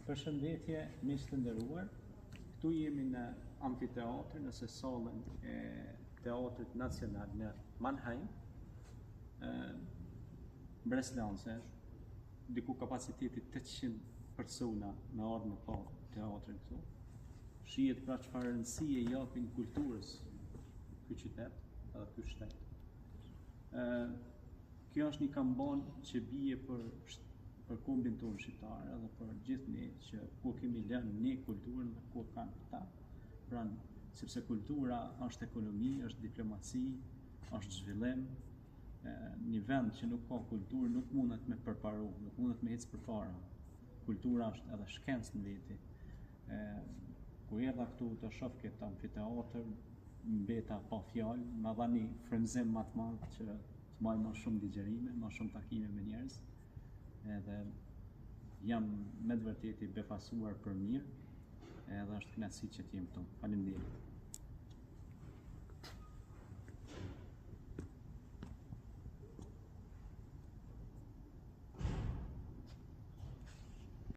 Përshëndetje, miq të nderuar. Këtu jemi në amfiteatrin ose sallën e Teatrit Nacional në Mannheim, Breslanse, diku kapaciteti 800 persona me ardhur me pa teatrin këtu. Shihet pra çfarë rëndësie japin kulturës ky qytet edhe ky shtet. Kjo është një kambanë që bie për kombin tonë shqiptar edhe për gjithë ne që ku kemi lënë ne kulturën dhe ku kanë këta. Pra, sepse kultura është ekonomi, është diplomaci, është zhvillim. Një vend që nuk ka kulturë nuk mundet me përparu, nuk mundet me ecë përpara. Kultura është edhe shkencë në veti. Ku erdha këtu të shoh këtë amfiteatër, mbeta pa fjalë, më dha një frymëzim më të madh që të marr më shumë digjerime, më shumë takime me njerëz. Edhe jam me të vërtetë i befasuar për mirë, edhe është kënaqësi që t'jem këtu. Faleminderit.